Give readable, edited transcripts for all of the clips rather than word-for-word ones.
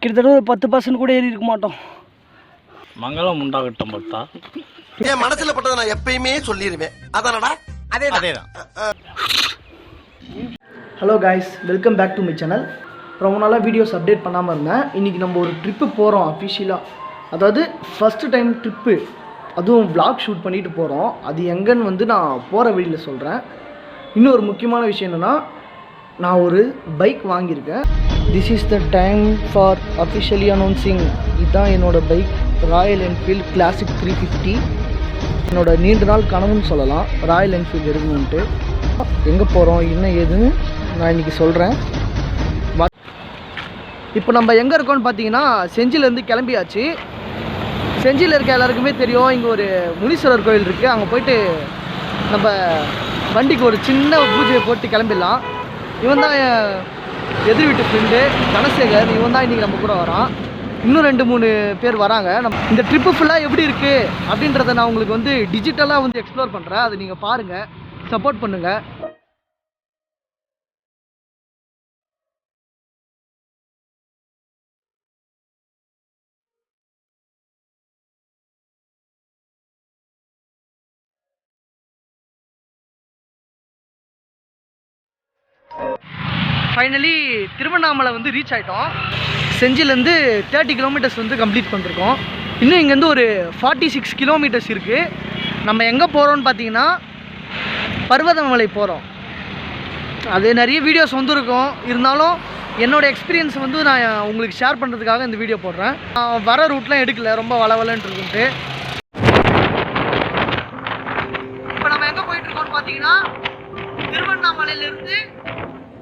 கிட்டத்தட்ட ஒரு 10% கூட ஏறி இருக்க மாட்டோம். மங்களம் உண்டாகட்டும் பக்தா. என் மனசுல பட்டதை நான் எப்பயுமே சொல்லிடுவேன். அதானடா? அதேதான். Hello guys, welcome back to my channel. ரொம்ப நாளாக வீடியோஸ் அப்டேட் பண்ணாமல் இருந்தேன். இன்றைக்கி நம்ம ஒரு ட்ரிப்பு போகிறோம் அஃபிஷியலாக. அதாவது ஃபஸ்ட்டு டைம் ட்ரிப்பு, அதுவும் விளாக் ஷூட் பண்ணிட்டு போகிறோம். அது எங்கன்னு வந்து நான் போகிற வழியில் சொல்கிறேன். இன்னொரு முக்கியமான விஷயம் என்னென்னா, நான் ஒரு பைக் வாங்கியிருக்கேன். This is the time for officially announcing. இதுதான் என்னோடய பைக், ராயல் என்ஃபீல்டு கிளாசிக் 350. என்னோடய நீண்ட நாள் கனவுன்னு சொல்லலாம், ராயல் என்ஃபீல்டு எடுக்கணுன்ட்டு. எங்கே போகிறோம் என்ன ஏதுன்னு நான் இன்றைக்கி சொல்கிறேன். இப்போ நம்ம எங்கே இருக்கோம்னு பார்த்தீங்கன்னா, செஞ்சிலேருந்து கிளம்பியாச்சு. செஞ்சியில் இருக்க எல்லாருக்குமே தெரியும், இங்கே ஒரு முனீஸ்வரர் கோயில் இருக்குது. அங்கே போயிட்டு நம்ம வண்டிக்கு ஒரு சின்ன பூஜையை போட்டு கிளம்பிடலாம். இவன் தான் எதிர் வீட்டு ஃப்ரெண்டு தனசேகர். இவன் தான் இன்றைக்கி நம்ம கூட வரான். இன்னும் 2-3 பேர் வராங்க. இந்த ட்ரிப்பு ஃபுல்லாக எப்படி இருக்குது அப்படின்றத நான் உங்களுக்கு வந்து டிஜிட்டலாக வந்து எக்ஸ்ப்ளோர் பண்ணுறேன். அதை நீங்கள் பாருங்கள், சப்போர்ட் பண்ணுங்கள். ஃபைனலி திருவண்ணாமலை வந்து ரீச் ஆகிட்டோம். செஞ்சிலேருந்து 30 கிலோமீட்டர்ஸ் வந்து கம்ப்ளீட் பண்ணிருக்கோம். இன்னும் இங்கேருந்து ஒரு 46 கிலோமீட்டர்ஸ் இருக்குது. நம்ம எங்கே போகிறோன்னு பார்த்தீங்கன்னா, பர்வதமலை போகிறோம். அது நிறைய வீடியோஸ் வந்துருக்கும். இருந்தாலும் என்னோடய எக்ஸ்பீரியன்ஸ் வந்து நான் உங்களுக்கு ஷேர் பண்ணுறதுக்காக இந்த வீடியோ போடுறேன். வர ரூட்லாம் எடுக்கல, ரொம்ப வளவலன்ட்டு இருக்குன்ட்டு. இப்போ நம்ம எங்கே போயிட்டுருக்கோம்னு பார்த்தீங்கன்னா, திருவண்ணாமலையிலேருந்து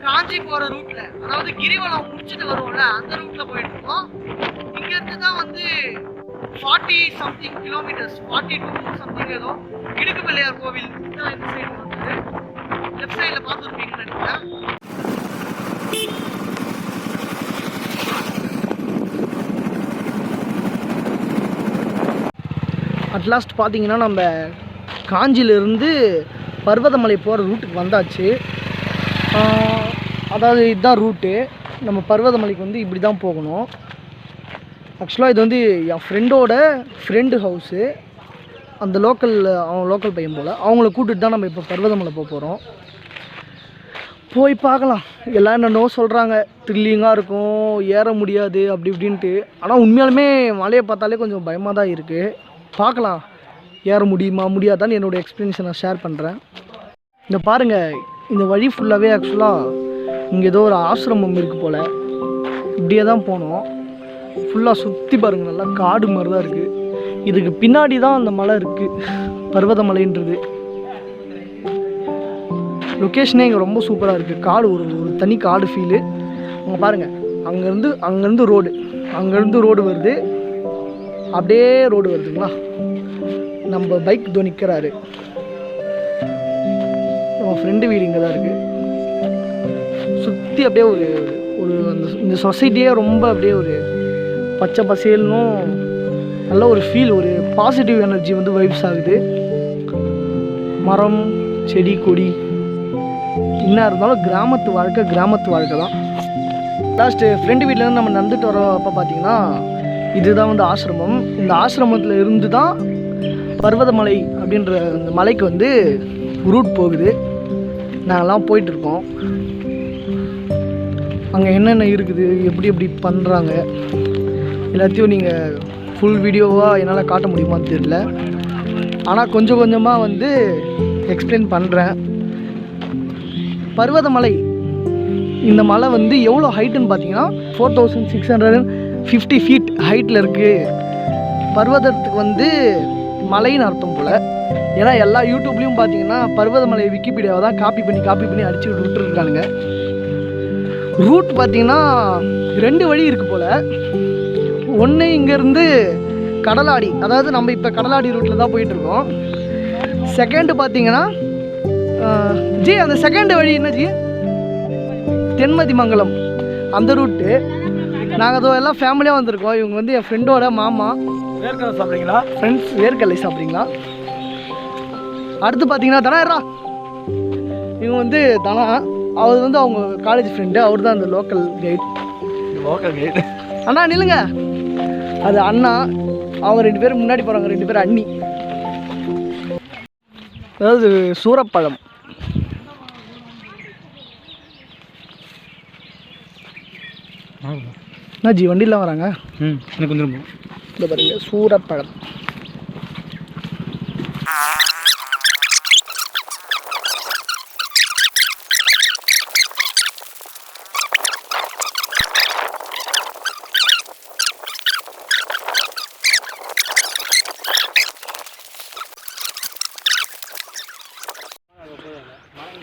காஞ்சி போகிற ரூட்டில், அதாவது கிரிவலம் முடிச்சுட்டு வருவோம்ல, அந்த ரூட்டில் போயிட்டுருக்கோம். இங்கேருந்து தான் வந்து 40 சம்திங் கிலோமீட்டர்ஸ், 42 சம்திங் ஏதோ இடுக்கு பிள்ளையார் கோவில் தான் இந்த சைடு வந்து. லெஃப்ட் சைடில் பார்த்துருப்பீங்கன்னு நினைக்கிறேன். அட்லாஸ்ட் பார்த்தீங்கன்னா நம்ம காஞ்சியிலேருந்து பர்வதமலை போகிற ரூட்டுக்கு வந்தாச்சு. அதாவது இதுதான் ரூட்டு. நம்ம பர்வதமலைக்கு வந்து இப்படி தான் போகணும். ஆக்சுவலாக இது வந்து என் ஃப்ரெண்டோட ஃப்ரெண்டு ஹவுஸு. அந்த அவன் லோக்கல் பையன் போல். அவங்கள கூப்பிட்டு தான் நம்ம இப்போ பர்வதமலை போகிறோம். போய் பார்க்கலாம். எல்லாம் என்னென்னோ சொல்கிறாங்க, த்ரில்லிங்காக இருக்கும், ஏற முடியாது அப்படி இப்படின்ட்டு. ஆனால் உண்மையாலுமே மலையை பார்த்தாலே கொஞ்சம் பயமாக தான் இருக்குது. பார்க்கலாம் ஏற முடியுமா முடியாதான்னு என்னோடய எக்ஸ்பீரியன்ஸை நான் ஷேர் பண்ணுறேன். இந்த பாருங்கள், இந்த வழி ஃபுல்லாகவே ஆக்சுவலாக இங்கே ஏதோ ஒரு ஆசிரமம் இருக்குது போல். இப்படியே தான் போனோம். ஃபுல்லாக சுற்றி பாருங்கள், நல்லா காடு மாதிரி தான் இருக்குது. இதுக்கு பின்னாடி தான் அந்த மலை இருக்குது, பர்வதமலைன்றது. லொக்கேஷனே இங்கே ரொம்ப சூப்பராக இருக்குது. காடு ஒரு தனி காடு ஃபீலு. அங்கே பாருங்கள், அங்கேருந்து ரோடு வருது. அப்படியே ரோடு வருதுங்களா. நம்ம பைக் தோ நிற்கிறாரு. நம்ம ஃப்ரெண்டு வீடு இங்கே தான் இருக்குது. சுற்றி அப்படியே ஒரு இந்த சொசைட்டியே ரொம்ப அப்படியே ஒரு பச்சை பசேல்னும் நல்ல ஒரு ஃபீல், ஒரு பாசிட்டிவ் எனர்ஜி வந்து வைப்ஸ் ஆகுது. மரம் செடி கொடி என்ன இருந்தாலும் கிராமத்து வாழ்க்கை தான். லாஸ்ட்டு ஃப்ரெண்டு வீட்டிலேருந்து நம்ம நடந்துட்டு வரப்போ பார்த்தீங்கன்னா, இதுதான் வந்து ஆசிரமம். இந்த ஆசிரமத்தில் இருந்து தான் பர்வதமலை அப்படின்ற அந்த மலைக்கு வந்து ரூட் போகுது. நாங்கள்லாம் போயிட்டுருக்கோம். அங்கே என்னென்ன இருக்குது, எப்படி பண்ணுறாங்க எல்லாத்தையும் நீங்கள் ஃபுல் வீடியோவாக என்னால் காட்ட முடியுமான்னு தெரியல. ஆனால் கொஞ்சம் கொஞ்சமாக வந்து எக்ஸ்பிளைன் பண்ணுறேன். பர்வதமலை, இந்த மலை வந்து எவ்வளோ ஹைட்டுன்னு பார்த்தீங்கன்னா 4650 ஃபீட் ஹைட்டில் இருக்குது. பர்வதத்துக்கு வந்து மலைன்னு அர்த்தம் போல். ஏன்னா எல்லா யூடியூப்லேயும் பார்த்தீங்கன்னா பர்வதமலை விக்கிபீடியாவை தான் காப்பி பண்ணி அடிச்சு விட்டுருக்கானுங்க. ரூட் பார்த்தீங்கன்னா 2 வழி இருக்குது போல். ஒன்று இங்கேருந்து கடலாடி, அதாவது நம்ம இப்போ கடலாடி ரூட்டில் தான் போயிட்டுருக்கோம். செகண்டு பார்த்தீங்கன்னா ஜி, அந்த செகண்டு வழி என்ன ஜி, தென்மதி மங்கலம் அந்த ரூட்டு. நாங்கள் அதோ எல்லாம் ஃபேமிலியாக வந்திருக்கோம். இவங்க வந்து என் ஃப்ரெண்டோட மாமா. வேர்க்கடலை சாப்பிட்றீங்களா ஃப்ரெண்ட்ஸ்? வேர்க்கடலை சாப்பிட்றீங்களா? அடுத்து பார்த்தீங்கன்னா தனா, இவங்க வந்து தனா, அவர் வந்து அவங்க காலேஜ் ஃப்ரெண்டு. அவர் தான் அந்த லோக்கல் கைட். அண்ணா நில்லுங்க. அது அண்ணா, அவங்க 2 பேரும் முன்னாடி போகிறாங்க, 2 பேரும் அண்ணி. அதாவது சூரப்பழம். ஜி வண்டிலாம் வராங்க. எனக்கு வந்துடும். இந்த பாருங்க சூரப்பழம்.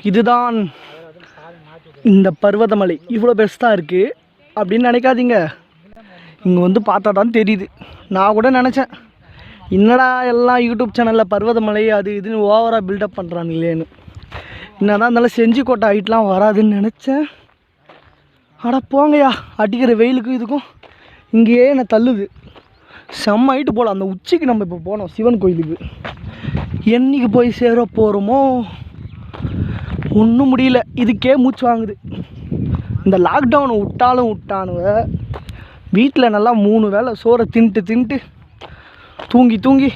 இதுதான் இந்த பர்வதமலை. இவ்வளோ பெருசாக இருக்குது அப்படின்னு நினைக்காதீங்க. இங்கே வந்து பார்த்தா தான் தெரியுது. நான் கூட நினச்சேன் என்னடா எல்லாம் யூடியூப் சேனலில் பர்வதமலை அது இதுன்னு ஓவராக பில்டப் பண்ணுறானுங்களேன்னு. என்னதான் இருந்தாலும் செஞ்சிக்கோட்டை ஹைட்லாம் வராதுன்னு நினச்சேன். அட போங்கய்யா, அடிக்கிற வெயிலுக்கும் இதுக்கும் இங்கேயே என்னை தள்ளுது. செம்ம ஹைட்டு போகலாம். அந்த உச்சிக்கு நம்ம இப்போ போனோம் சிவன் கோயிலுக்கு. என்னைக்கு போய் சேர போகிறோமோ ஒன்றும் முடியல. இதுக்கே மூச்சு வாங்குது. இந்த லாக்டவுனை விட்டானுவ. வீட்டில் நல்லா 3 வேளை சோறை தின்ட்டு தூங்கி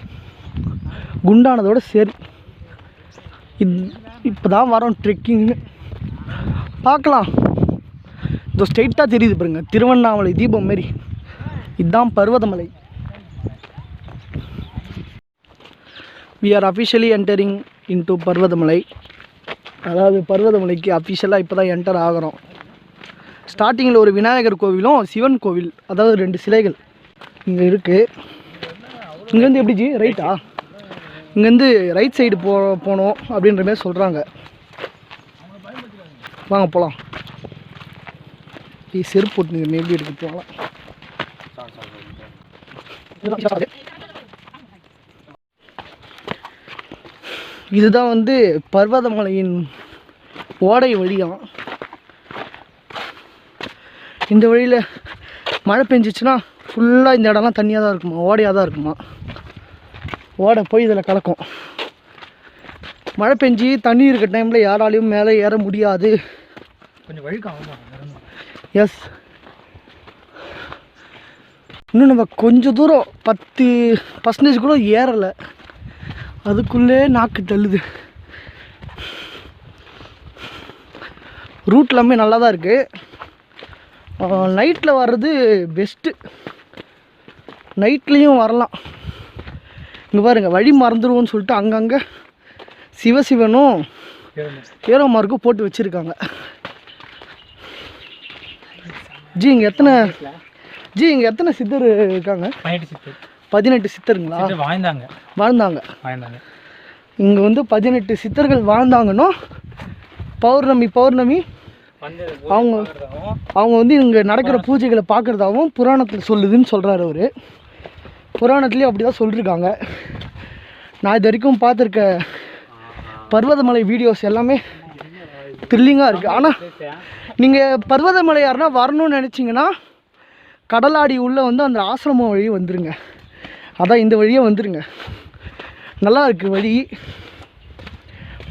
குண்டானதோட சரி. இப்போ தான் வரோம் ட்ரெக்கிங்னு. பார்க்கலாம். இதோ ஸ்ட்ரெயிட்டாக தெரியுது பாருங்க, திருவண்ணாமலை தீபம் மாரி. இதுதான் Parvathamalai. we are officially entering into Parvathamalai. அதாவது பர்வதமலைக்கு அஃபிஷியலாக இப்போ தான் என்டர் ஆகிறோம். ஸ்டார்டிங்கில் ஒரு விநாயகர் கோவிலும் சிவன் கோவில், அதாவது 2 சிலைகள் இங்கே இருக்குது. இங்கேருந்து எப்படி ஜி ரைட்டா? இங்கேருந்து ரைட் சைடு போனோம் அப்படின்ற மாதிரி சொல்கிறாங்க. வாங்க போகலாம். செருப்பு போட்டுங்க, மேபி எடுத்து போகலாம். இதுதான் வந்து பர்வதமலையின் ஓடை வழியாம். இந்த வழியில் மழை பெஞ்சிச்சுன்னா ஃபுல்லாக இந்த இடம்லாம் தண்ணியாக தான் இருக்குமா, ஓடையாக தான் இருக்குமா. ஓடை போய் இதில் கலக்கும். மழை பெஞ்சி தண்ணி இருக்க டைமில் யாராலையும் மேலே ஏற முடியாது. கொஞ்சம் வழுக்கம். எஸ், இன்னும் நம்ம கொஞ்சம் தூரம் 10% கூட ஏறலை. அதுக்குள்ளே நாக்கு தள்ளுது. ரூட் எல்லாமே நல்லா தான் இருக்குது. நைட்டில் வர்றது பெஸ்ட்டு. நைட்லேயும் வரலாம். இங்கே பாருங்கள், வழி மறந்துடுவோன்னு சொல்லிட்டு அங்கங்கே சிவசிவனும் ஏரோ மார்க்கும் போட்டு வச்சுருக்காங்க. இங்கே எத்தனை சித்தர் இருக்காங்க? 18 சித்தருங்களா வாழ்ந்தாங்க. இங்கே வந்து 18 சித்தர்கள் வாழ்ந்தாங்கன்னா பௌர்ணமி அவங்க வந்து இங்கே நடக்கிற பூஜைகளை பார்க்குறதாகவும் புராணத்தில் சொல்லுதுன்னு சொல்கிறாரு அவர். புராணத்துலேயும் அப்படி தான் சொல்லியிருக்காங்க. நான் இது வரைக்கும் பார்த்துருக்க பர்வதமலை வீடியோஸ் எல்லாமே த்ரில்லிங்காக இருக்குது. ஆனால் நீங்கள் பர்வதமலை யாருன்னா வரணும்னு நினச்சிங்கன்னா கடலாடி உள்ளே வந்து அந்த ஆசிரமம் வழி வந்துடுங்க. அதான் இந்த வழியே வந்துடுங்க. நல்லா இருக்குது வழி.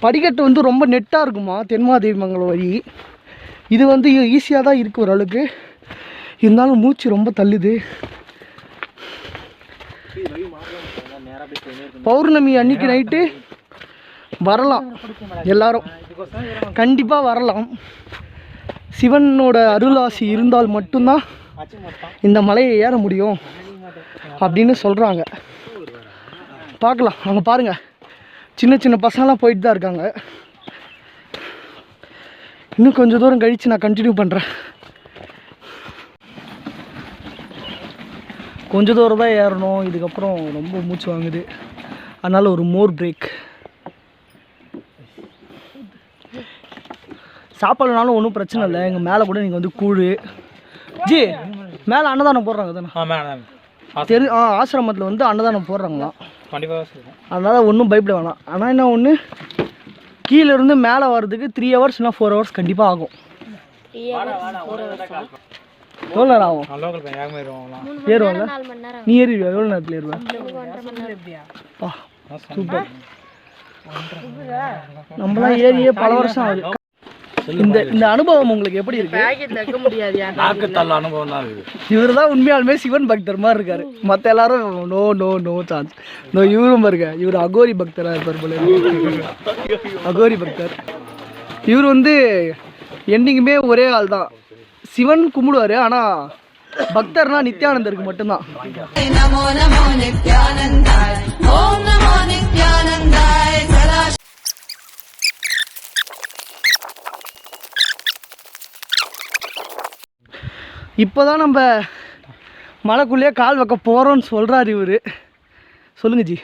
படிக்கட்டு வந்து ரொம்ப நெட்டாக இருக்குமா தென்மாதேவி மங்கலம் வழி. இது வந்து ஈஸியாக தான் இருக்குது ஓரளவுக்கு. இருந்தாலும் மூச்சு ரொம்ப தள்ளுது. பௌர்ணமி அன்னைக்கு நைட்டு வரலாம், எல்லாரும் கண்டிப்பாக வரலாம். சிவனோட அருளாசி இருந்தால் மட்டும்தான் இந்த மலையை ஏற முடியும் அப்படின்னு சொல்கிறாங்க. பார்க்கலாம். அங்கே பாருங்கள், சின்ன பசங்களாம் போயிட்டு தான் இருக்காங்க. இன்னும் கொஞ்சம் தூரம் கழித்து நான் கண்டினியூ பண்ணுறேன். கொஞ்சம் தூரம் தான் ஏறணும். இதுக்கப்புறம் ரொம்ப மூச்சு வாங்குது. அதனால் ஒரு மோர் பிரேக். சாப்பாடுனாலும் ஒன்றும் பிரச்சனை இல்லை. எங்கள் மேலே கூட நீங்கள் வந்து கூழ் மேலே அன்னதானம் போடுறாங்க தானே? ஆசிரமத்தில் வந்து அன்னதானம் போடுறாங்களாம். அதனால் ஒன்றும் பயப்பட வேணாம். ஆனால் என்ன ஒன்று, கீழே இருந்து மேலே வர்றதுக்கு 3 hours இல்லை 4 hours கண்டிப்பாக ஆகும். எவ்வளோ நேரம் ஆகும்? ஏறுவாங்க. நீ ஏறிடுவியா? எவ்வளோ நேரத்தில் ஏறுவேன்? சூப்பர். நம்மளாம் ஏறியே பல வருஷம் ஆகுது. இந்த அனுபவம் உங்களுக்கு எப்படி இருக்கு? வைக்க முடியாது. நாக்குத்தள்ள அனுபவம் தான் இருக்குது. இவர் தான் உண்மையாலுமே சிவன் பக்தர் மாதிரி இருக்காரு. மற்ற எல்லாரும் no no no chance. No இவரும் பாருங்க, இவர் அகோரி பக்தராக இருப்பார் போல. அகோரி பக்தர். இவர் வந்து என்னைக்குமே ஒரே ஆள் தான், சிவன் கும்பிடுவார். ஆனால் பக்தர்னா நித்யானந்தருக்கு மட்டும்தான். நமோ நமோ நித்யானந்தாய், ஓம் நமோ நித்யானந்தாய். இப்போதான் நம்ம மலைக்குள்ளேயே கால் வைக்க போகிறோன்னு சொல்கிறார் இவர். சொல்லுங்க ஜி.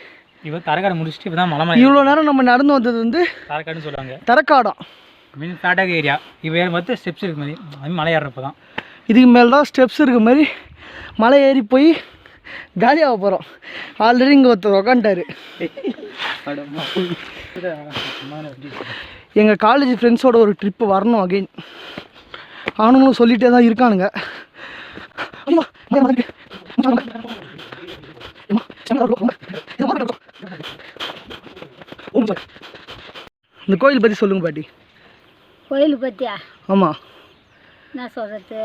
இவன் தரக்காடு முடிச்சுட்டு இப்போ தான் மலை இவ்வளோ நேரம் நம்ம நடந்து வந்தது வந்து தரக்காடுன்னு சொல்லுவாங்க. தரக்காடம் மீன் ஃப்ளாட்டாக ஏரியா. இப்போ வந்து ஸ்டெப்ஸ் இருக்கு மாதிரி அது மலை ஏறுறப்போ தான். இதுக்கு மேலே தான் ஸ்டெப்ஸ் இருக்க மாதிரி மலை ஏறி போய் காலியாக போகிறோம். ஆல்ரெடி இங்கே ஒருத்தர் உக்காண்டாரு. எங்கள் காலேஜ் ஃப்ரெண்ட்ஸோட ஒரு ட்ரிப்பு வரணும் அகைன். அவனுங்களும் சொல்லிகிட்டே தான் இருக்கானுங்க. இந்த கோயில் பற்றி சொல்லுங்க பாட்டி. கோயில் பற்றியா? ஆமாம். என்ன சொல்கிறது?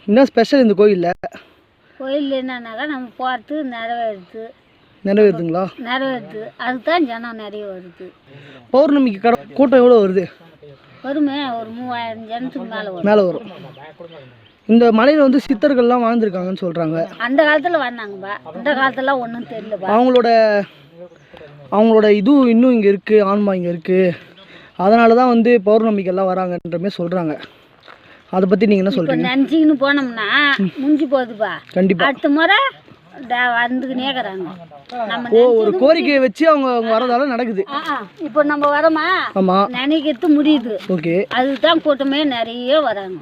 என்ன ஸ்பெஷல் இந்த கோயிலில்? கோயில் என்னன்னாக்கா நம்ம போகிறது நிறைவேறுதுங்களா? நிறைவேறுது. அதுதான் ஜனம் நிறைய வருது. பௌர்ணமிக்கு கூட்டம் எவ்வளோ வருது? வருமே, ஒரு 3000 ஜனத்துக்கு மேலே வரும். இந்த மலையில் வந்து சித்தர்கள்லாம் வாழ்ந்துருக்காங்கன்னு சொல்கிறாங்க. அந்த காலத்தில் வந்தாங்கப்பா. இந்த காலத்துலாம் ஒன்றும் தெரியலப்பா. அவங்களோட இது இன்னும் இங்கே இருக்குது, ஆன்மா இங்கே இருக்குது. அதனால தான் வந்து பௌர்ணமிக்கெல்லாம் வராங்கன்ற மாதிரி சொல்கிறாங்க. அதை பற்றி நீங்கள் என்ன சொல்கிறீங்க? நினச்சிக்கின்னு போனோம்னா முடிஞ்சு போகுதுப்பா. கண்டிப்பாக அடுத்த முறை வந்துக்கினே இருக்கிறாங்க. நம்ம ஒரு கோரிக்கையை வச்சு அவங்க வரதால நடக்குது. இப்போ நம்ம வரோமா? ஆமாம், நினைக்கிறது முடியுது. ஓகே, அதுதான் கூட்டமே நிறைய வராங்க.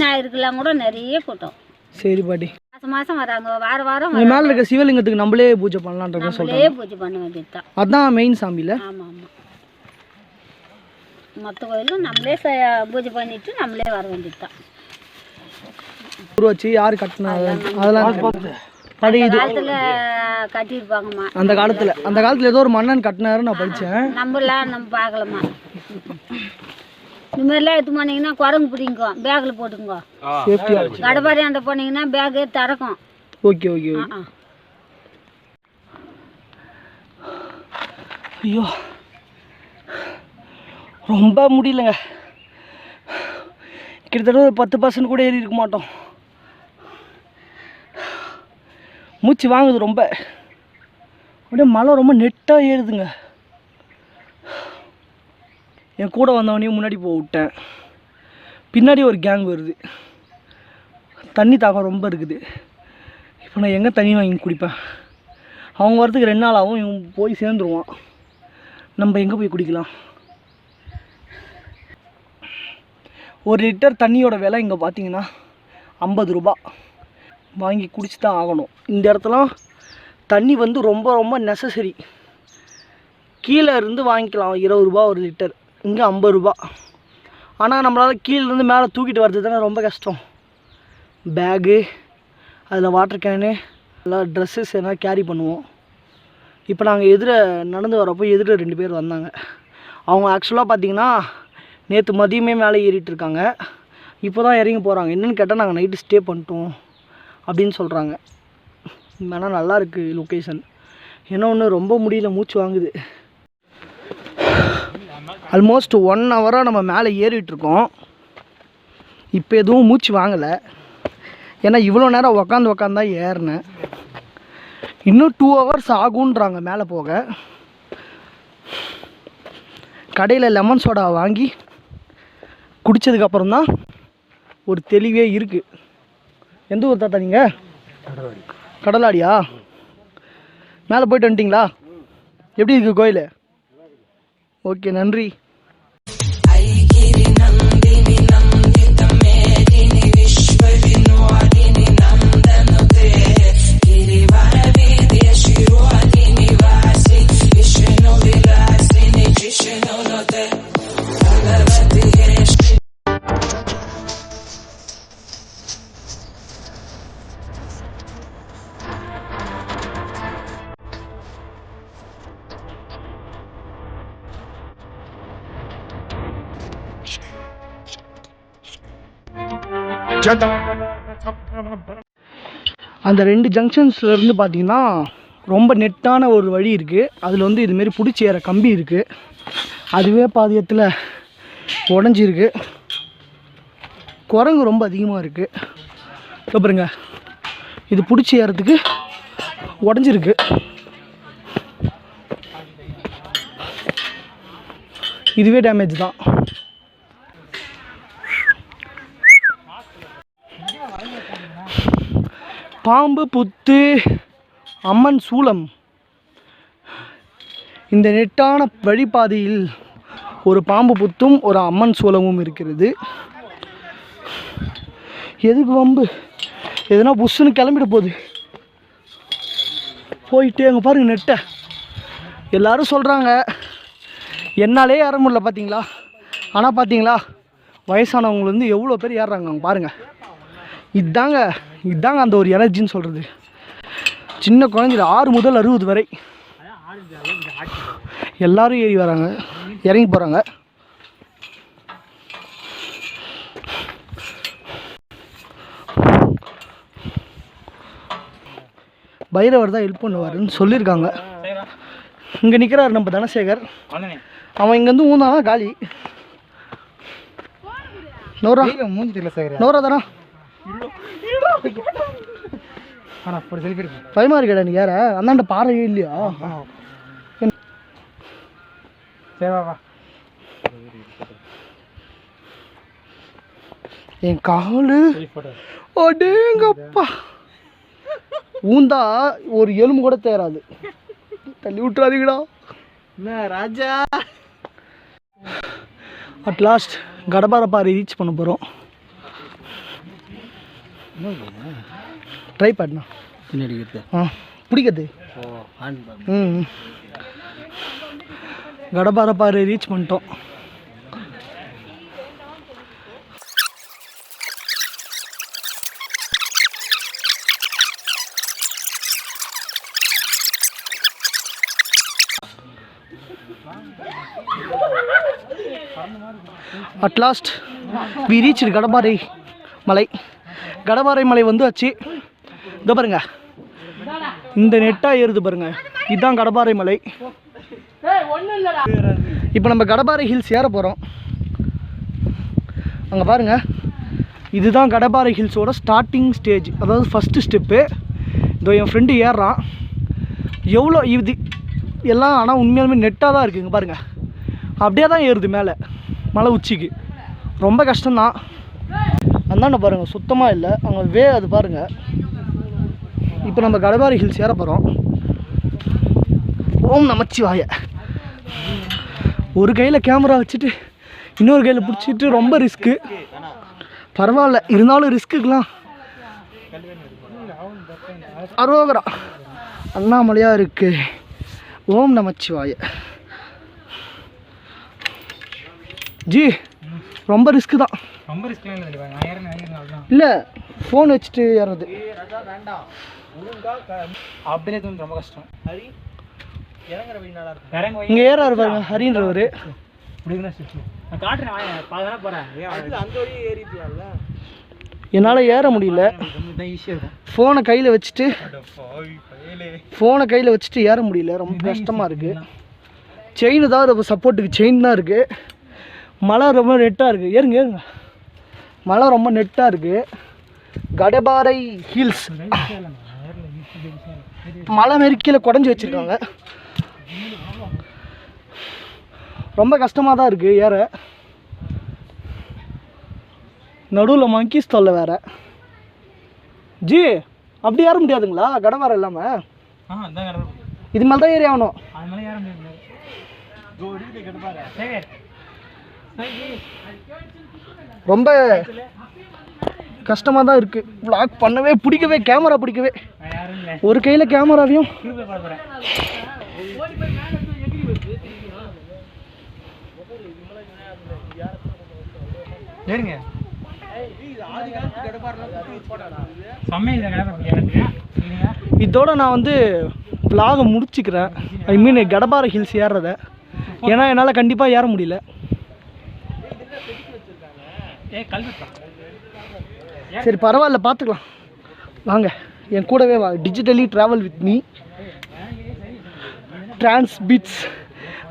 ஞாயிறுக்கெல்லாம் கூட நிறைய கூட்டம். சரி பாட்டி. மாதம் வராங்க, வாரம் மேலே இருக்க சிவலிங்கத்துக்கு நம்மளே பூஜை பண்ணலான்ற மாதிரி சொல்கிறாங்க. பூஜை பண்ண வேண்டியது தான். அதுதான் மெயின் சாமியில். ஆமாம் ஆமாம். மற்ற கோயிலும் நம்மளே பூஜை பண்ணிட்டு நம்மளே வர வேண்டியது தான். உருவாச்சு யார் கட்டினாங்க அதெல்லாம் காலத்தில் கட்டியிருப்பாங்கம்மா. அந்த காலத்தில் ஏதோ ஒரு மன்னன் கட்டினாரு நான் படித்தேன். நம்ம பார்க்கலாமா? இந்த மாதிரிலாம் எடுத்து போனீங்கன்னா குரங்கு பிடிங்கோ, பேக்கில் போட்டுக்கோ. கடப்பாரி அந்த போனீங்கன்னா பேக்கே திறக்கும். Okay okay. ஐயோ ரொம்ப முடியலங்க. கிட்டத்தட்ட ஒரு 10% கூட ஏறி இருக்க மாட்டோம். மூச்சு வாங்குது ரொம்ப. அப்படியே மழை ரொம்ப நெட்டாக ஏறுதுங்க. என் கூட வந்தவனையும் முன்னாடி போக விட்டேன். பின்னாடி ஒரு கேங் வருது. தண்ணி தாகம் ரொம்ப இருக்குது. இப்போ நான் எங்கே தண்ணி வாங்கி குடிப்பேன்? அவங்க வரதுக்கு 2 நாள் ஆகும். இவன் போய் சேர்ந்துருவான். நம்ம எங்கே போய் குடிக்கலாம்? 1 லிட்டர் தண்ணியோட விலை இங்கே பார்த்தீங்கன்னா 50 ரூபா. வாங்கி குடிச்சு தான் ஆகணும். இந்த இடத்துல தண்ணி வந்து ரொம்ப ரொம்ப நெசசரி. கீழே இருந்து வாங்கிக்கலாம் 20 ரூபா 1 லிட்டர். இங்கே 50 ரூபா. ஆனால் நம்மளால் கீழேருந்து மேலே தூக்கிட்டு வர்றது தானே ரொம்ப கஷ்டம். பேகு, அதில் வாட்டர் கேனு, எல்லாம் ட்ரெஸ்ஸஸ் எல்லாம் கேரி பண்ணுவோம். இப்போ நாங்கள் நடந்து வரப்போ 2 பேர் வந்தாங்க. அவங்க ஆக்சுவலாக பார்த்திங்கன்னா நேற்று மதியமே மேலே ஏறிட்டுருக்காங்க. இப்போ தான் இறங்கி போகிறாங்க. என்னென்னு கேட்டால் நாங்கள் நைட்டு ஸ்டே பண்ணிட்டோம் அப்படின்னு சொல்கிறாங்க. ஆனால் நல்லா இருக்குது லொக்கேஷன். ஏன்னா ஒன்று ரொம்ப முடியல, மூச்சு வாங்குது. ஆல்மோஸ்ட் 1 ஹவராக நம்ம மேலே ஏறிட்டுருக்கோம். இப்போ எதுவும் மூச்சு வாங்கலை. ஏன்னா இவ்வளோ நேரம் உக்காந்து தான் ஏறினேன். இன்னும் 2 ஹவர்ஸ் ஆகுன்றாங்க மேலே போக. கடையில் லெமன் சோடா வாங்கி குடித்ததுக்கப்புறம் தான் ஒரு தெளிவே இருக்குது. எந்த ஊர் தாத்தா நீங்கள்? கடலாடியா? மேலே போய்ட்டு வந்துட்டிங்களா? எப்படி இருக்குது கோயில்? ஓகே, நன்றி. அந்த 2 ஜங்ஷன்ஸ்லேருந்து பார்த்தீங்கன்னா ரொம்ப நெட்டான ஒரு வழி இருக்குது. அதில் வந்து இதுமாரி பிடிச்சி ஏற கம்பி இருக்குது. அதுவே பாதியத்தில் உடஞ்சிருக்கு. குரங்கு ரொம்ப அதிகமாக இருக்குது. பாருங்க, இது பிடிச்சி ஏறதுக்கு உடஞ்சிருக்கு. இதுவே டேமேஜ் தான். பாம்பு புத்து அம்மன் சூலம். இந்த நெட்டான வழிபாதையில் ஒரு பாம்பு புத்தும் ஒரு அம்மன் சூலமும் இருக்கிறது. எதுக்கு வம்பு? எதுனா புஷ்ஷுன்னு கிளம்பிட போகுது. போயிட்டு அங்கே பாருங்க நெட்டை. எல்லாரும் சொல்கிறாங்க என்னாலே ஏற முடியல பார்த்தீங்களா. ஆனால் பார்த்தீங்களா வயசானவங்க வந்து எவ்வளோ பேர் ஏறுறாங்க அவங்க பாருங்கள். இதாங்க அந்த ஒரு எனர்ஜின்னு சொல்கிறது. சின்ன குழந்தைங்க 6 முதல் 60 வரை எல்லாரும் ஏறி வராங்க, இறங்கி போகிறாங்க. பைரவர் தான் ஹெல்ப் பண்ணுவாருன்னு சொல்லியிருக்காங்க. இங்கே நிற்கிறார் நம்ம தனசேகர். அவன் இங்கேருந்து ஊந்தானா காலி. நோரா நோரா தானா பயமா இருக்கடா நீ யார அந்தாண்ட பாறையே இல்லையா? என் காலு அடேங்கப்பா ஊந்தா ஒரு எலும்பு கூட தேராது. தள்ளி விட்டுறாதீங்கடா ராஜா. அட் லாஸ்ட் கடபாரப்பாறை ரீச் பண்ண போகிறோம். ட்ரை பண்ணா பிடிக்கிறது. கடபாரப்பாறை ரீச் பண்ணிட்டோம். அட் லாஸ்ட் வி ரீச் கடபாரை மலை. கடபாரை மலை வந்து ஆச்சு. இதோ பாருங்க, இந்த நெட்டாக ஏறுது பாருங்க, இதுதான் கடபாரை மலை. இப்போ நம்ம கடபாரை ஹில்ஸ் ஏற போகிறோம். அங்கே பாருங்கள், இதுதான் கடபாரை ஹில்ஸோட ஸ்டார்டிங் ஸ்டேஜ், அதாவது ஃபஸ்ட்டு ஸ்டெப்பு. இதோ என் ஃப்ரெண்டு ஏறுறான். எவ்வளோ இது எல்லாம் ஆனால் உண்மையாலுமே நெட்டாக தான் இருக்குங்க பாருங்கள். அப்படியே தான் ஏறுது மேலே மலை உச்சிக்கு. ரொம்ப கஷ்டம்தான். அந்தாண்ட பாருங்கள் சுத்தமாக இல்லை அங்கே அது பாருங்கள். இப்போ நம்ம கடபாரை ஹில்ஸ் ஏற போகிறோம். ஓம் நமச்சிவாய. ஒரு கையில் கேமரா வச்சுட்டு இன்னொரு கையில் பிடிச்சிட்டு ரொம்ப ரிஸ்க்கு. பரவாயில்ல, இருந்தாலும் ரிஸ்க்குலாம் அரோகரா அண்ணாமலையாக இருக்கு. ஓம் நமச்சிவாய. ஜி ரொம்ப ரிஸ்க்கு தான். ரொம்ப ரிஸ்க்லாம் இல்லை ஃபோன் வச்சுட்டு ஏறது அப்படியே தோணுது. ரொம்ப கஷ்டம். இங்கே ஏறாரு பாருங்க ஹரின்றவர். என்னால் ஏற முடியல. ஃபோனை கையில் வச்சுட்டு ஏற முடியல. ரொம்ப கஷ்டமாக இருக்குது. செயின் தான் சப்போர்ட்டுக்கு செயின் தான் இருக்குது. மழை ரொம்ப நெட்டாக இருக்குது. ஏறுங்க மழை ரொம்ப நெட்டாக இருக்குது. கடபாரை ஹில்ஸ் மலை மாரி கீழே குடஞ்சி வச்சுருக்காங்க. ரொம்ப கஷ்டமாக தான் இருக்குது ஏற. நடுவில் மங்கீஸ் தொல்லை வேறு. ஜி அப்படி ஏற முடியாதுங்களா கடபாரை இல்லாமல்? இது மேலே தான் ஏறி ஆகணும். ரொம்ப கஷ்டமாக தான் இருக்குது. vlog பண்ணவே பிடிக்கவே, கேமரா பிடிக்கவே. ஒரு கையில் கேமராவையும் இதோட நான் வந்து vlog முடிச்சுக்கிறேன். ஐ மீன் கடபாரை ஹில்ஸ் ஏறுறத. ஏன்னா என்னால் கண்டிப்பாக ஏற முடியல. சரி பரவாயில்ல, பார்த்துக்கலாம் வாங்க என் கூடவே வா. Digitally travel with me. டிரான்ஸ்பிட்ஸ்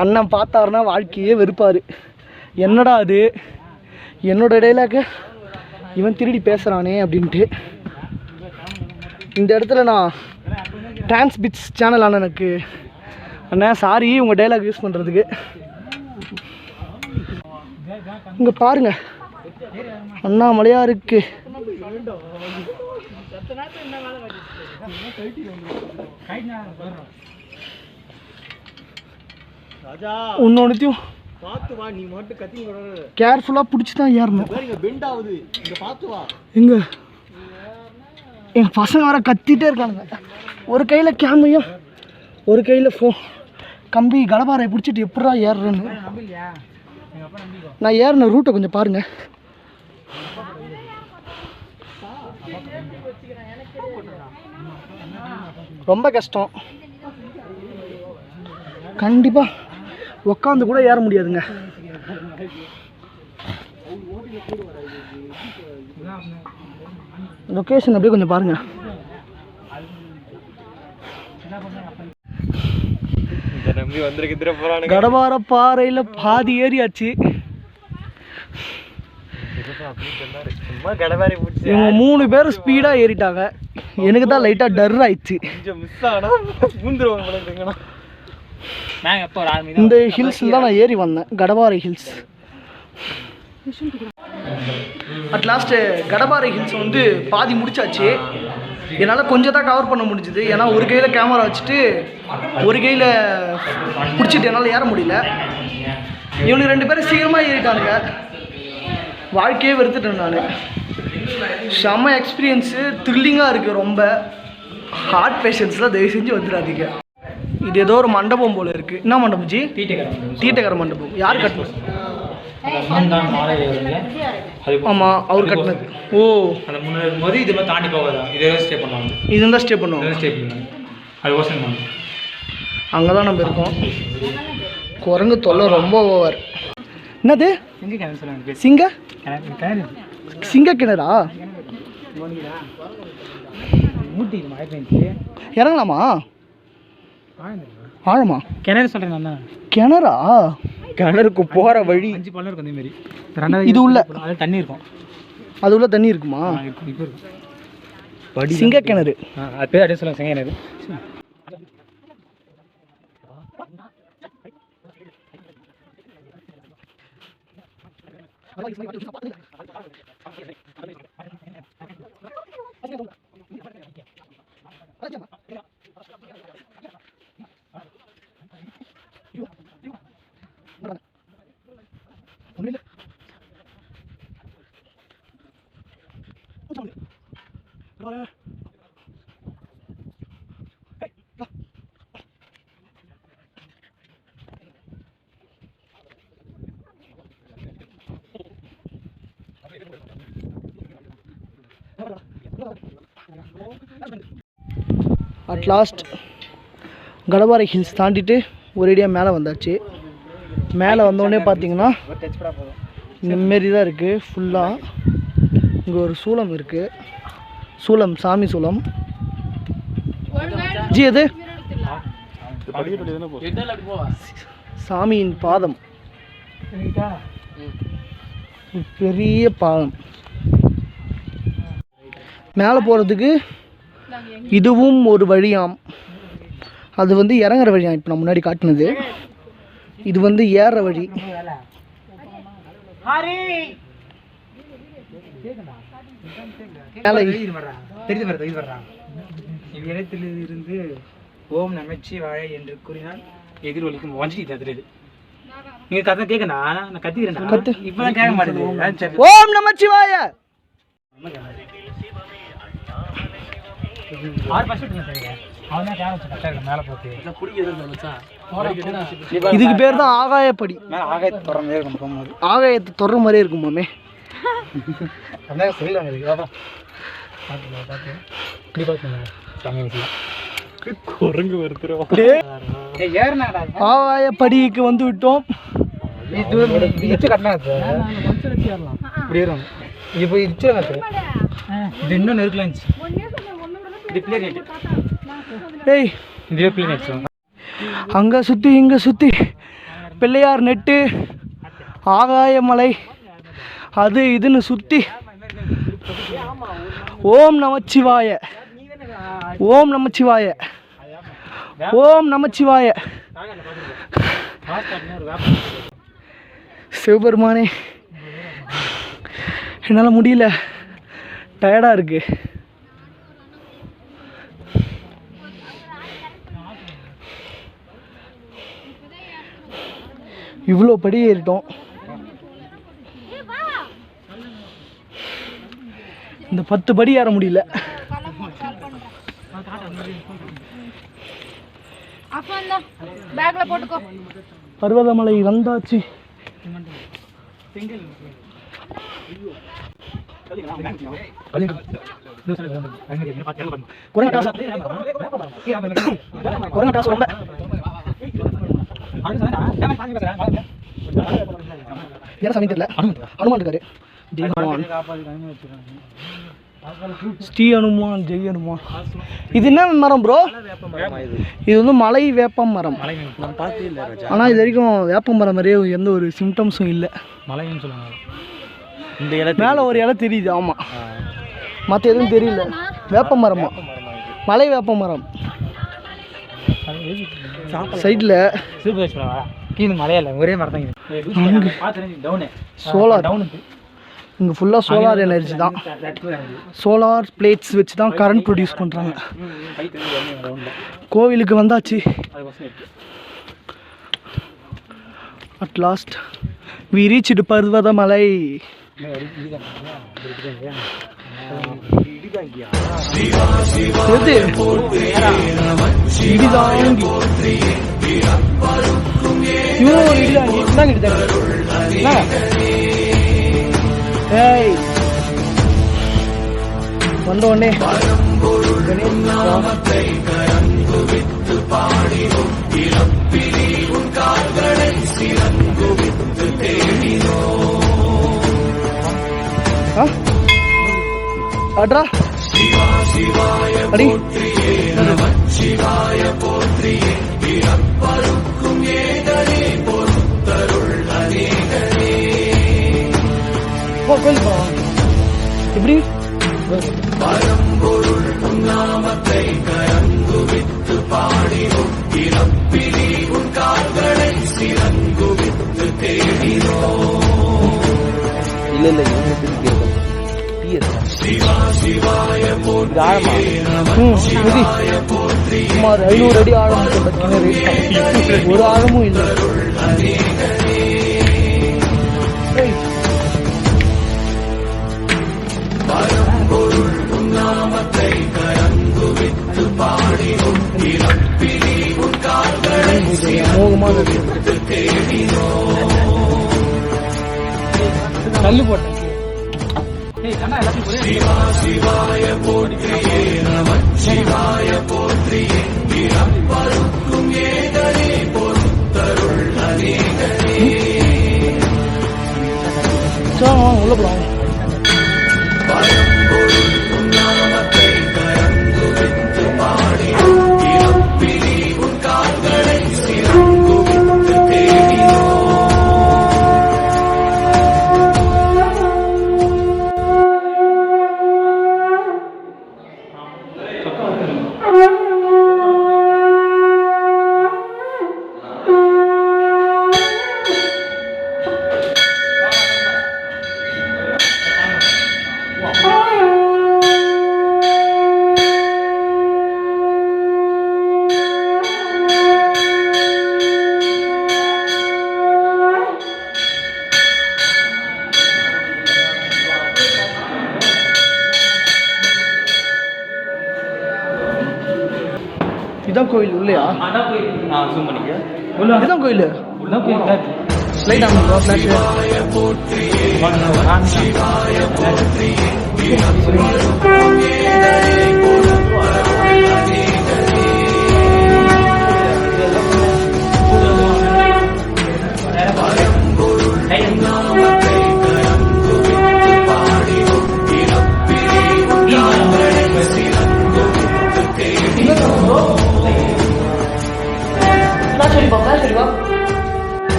அண்ணன் பார்த்தாருன்னா வாழ்க்கையே வெறுப்பார். என்னடா அது என்னோட டைலாக இவன் திருடி பேசுகிறானே அப்படின்ட்டு. இந்த இடத்துல நான் டிரான்ஸ்பிட்ஸ் சேனல் அண்ணனுக்கு அண்ணா சாரி உங்கள் டைலாக் யூஸ் பண்ணுறதுக்கு. இங்கே பாருங்க அண்ணாமலையாக இருக்கு. இன்னொன்னுத்தையும் கேர்ஃபுல்லாக பிடிச்சி தான் ஏறணும். எங்க என் பசங்க வர கத்திட்டே இருக்கானுங்க. ஒரு கையில் கேமையும் ஒரு கையில் கம்பி கடப்பாறை பிடிச்சிட்டு எப்படா ஏறுறேன்னு. நான் ஏறின ரூட்டை கொஞ்சம் பாருங்க. ரொம்ப கஷ்டம், கண்டிப்பாக உக்காந்து கூட ஏற முடியாதுங்க. லொக்கேஷன் அப்படியே கொஞ்சம் பாருங்க. கடவார பாறையில் பாதி ஏறியாச்சு. இவங்க 3 பேரும் ஸ்பீடாக ஏறிட்டாங்க. எனக்கு தான் லைட்டாக டர் ஆயிடுச்சு. இந்த ஹில்ஸில் தான் நான் ஏறி வந்தேன், கடவாரை ஹில்ஸ். அட்லாஸ்ட்டு கடப்பாறை ஹில்ஸ் வந்து பாதி முடிச்சாச்சு. என்னால் கொஞ்சம் தான் கவர் பண்ண முடிஞ்சுது. ஏன்னா ஒரு கையில் கேமரா வச்சுட்டு ஒரு கையில் பிடிச்சிட்டு என்னால் ஏற முடியல. இவனுக்கு 2 பேரும் சீக்கிரமாக ஏறிட்டானுங்க. வாழ்க்கையே வெறுத்துட்டேன் நான். செம்ம எக்ஸ்பீரியன்ஸு, த்ரில்லிங்காக இருக்குது. ரொம்ப ஹார்ட் பேஷண்ட்ஸ்லாம் தயவு செஞ்சு வந்துடாதீங்க. இது ஏதோ ஒரு மண்டபம் போல் இருக்குது. என்ன மண்டபம் ஜி? தீட்டகர மண்டபம். யார் கட்டணும்? ஆமாம், அவர் கட்டினது. ஓ, அந்த முன்னாடி இதெல்லாம் தாண்டி போகாதா? இதெல்லாம் ஸ்டே பண்ணுவாங்க. இதுதான் ஸ்டே பண்ணுவாங்க. ஸ்டே பண்ணுவாங்க. அது ஓசன் தான். அங்கே தான் நம்ம இருக்கோம். குரங்கு தொல்லை ரொம்ப ஓவர். என்னது சிங்க கிணறா? இறங்கலாமா? ஆழமா? கிணறு சொல்கிறேன். கிணறா? கிணறுக்கு போகிற வழி 5 பள்ளம் இருக்கும். அதேமாரி இது உள்ள தண்ணி இருக்கும். அது உள்ள தண்ணி இருக்குமா? இப்போ இருக்கும். சிங்க கிணறு. அது பேர் அப்படியே சொல்லுங்கள், சிங்க கிணறு. அட் லாஸ்ட் கடப்பாறை ஹில்ஸ் தாண்டிட்டு ஒரேடியாக மேலே வந்தாச்சு. மேலே வந்தோடனே பார்த்தீங்கன்னா இந்தமாரி தான் இருக்குது ஃபுல்லாக. இங்கே ஒரு சூளம் இருக்குது. சூளம், சாமி சூளம். ஜி அது சாமியின் பாதம், பெரிய பாதம். மேலே போகிறதுக்கு இதுவும் ஒரு வழியாம். அது வந்து இறங்குற வழியாம். இப்போ நான் முன்னாடி காட்டினது இது வந்து ஏறுற வழி. இவ்விடத்திலிருந்து ஓம் நமச்சி வாழை என்று கூறினால் எதிரொலிக்கும். வஞ்சிட்டு நீங்க கதை கேட்கணா? நான் கத்திக்கிறேன். இப்ப கேட்க மாட்டேங்குது. ஓம் நமச்சிவாய. இதுக்கு பேர் தான் ஆகாயப்படி. ஆகாயத்தை தொடர மாதிரியே இருக்குமாமே. ஆகாயப்படிக்கு வந்து விட்டோம். இது இன்னும் நெருக்கலாம் ஏய் இதுவே பிளேன் அங்கே சுற்றி இங்கே சுற்றி பிள்ளையார் நெட்டு ஆகாயமலை அது இதுன்னு சுற்றி ஓம் நமச்சிவாய ஓம் நமச்சிவாய ஓம் நமச்சிவாய. சிவபெருமானே என்னால் முடியல, டயர்டாக இருக்கு. இவ்வளோ படி ஏறிட்டோம். இந்த 10 படி ஏற முடியல. பர்வதமலை வந்தாச்சு. தெரியல அனுமான் இருக்காரு. ஸ்ரீ அனுமான் ஜெய் அனுமான். இது என்ன மரம் ப்ரோ? இது வந்து மலை வேப்பம் மரம். ஆனால் இது வரைக்கும் வேப்பம் மரம் மாதிரியே எந்த ஒரு சிம்டம்ஸும் இல்லை. மலைன்னு சொல்லுவாங்க. இந்த இலை மேலே ஒரு இலை தெரியுது. ஆமாம், மற்ற எதுவும் தெரியல. வேப்ப மரமா? மலை வேப்ப மரம். சைடில் மலையில ஒரே மரம் தான். சோலார் இங்கே ஃபுல்லாக சோலார் எனர்ஜி தான். சோலார் பிளேட்ஸ் வச்சு தான் கரண்ட் ப்ரொடியூஸ் பண்ணுறாங்க. கோவிலுக்கு வந்தாச்சு. At last we reached Parvathamalai. வந்த உடனே அட்ரா அடி கோயில் போகலாம். எப்படி இல்லை சுமார் 500 அடி ஆழம் கொண்ட கிணறு. ஒரு ஆழமும் இல்லை. மோகமாக கல்லு போட்டேன். உள்ள போலாம். இதான் கோயில் உள்ளையா? இதுதான் கோயில். லைட் ஆகும் ஃப்ளாஷ்.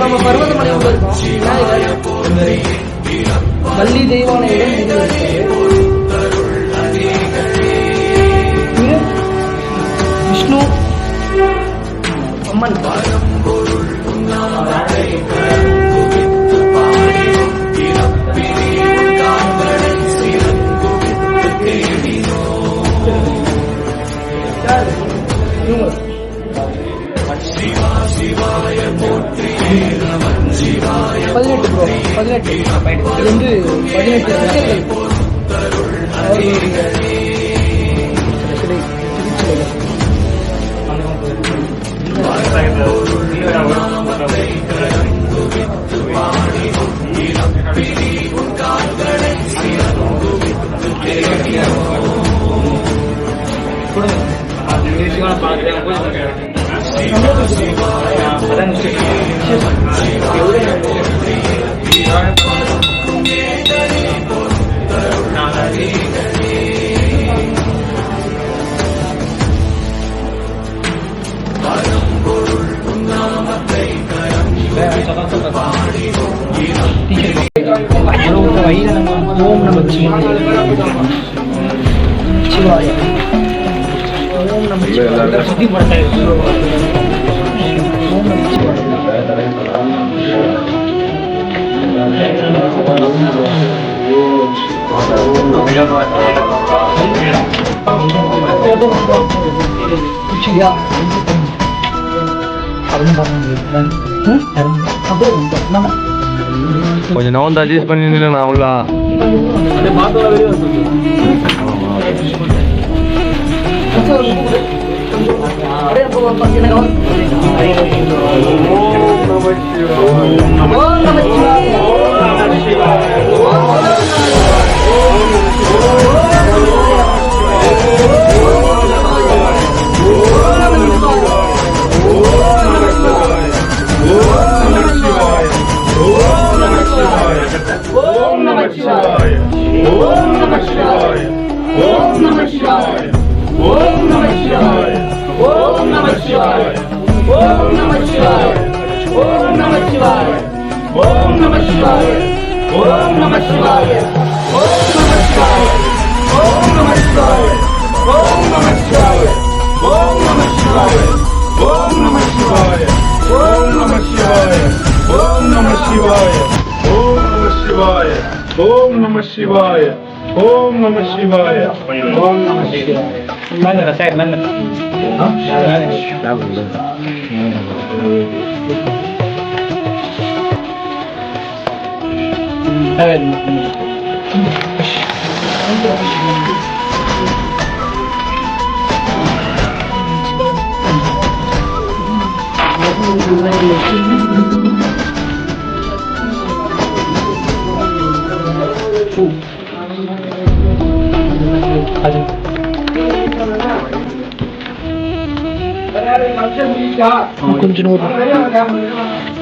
நம்ம பர்வதமலை உள்ள இருக்கோம். விநாயகர், வள்ளி தெய்வானையுடன் இது இருக்கு. இது விஷ்ணு அம்மன். இவங்க 18 ப்ரோ, 18 இது வந்து 18 சித்தர்கள் அவர்களுடைய ஓம் நம சிவாய. ஓம் நம சிவாய. கொஞ்சம் நவந்து அட்ஜஸ்ட் பண்ணி நான் அவ்வளோ கொஞ்சம்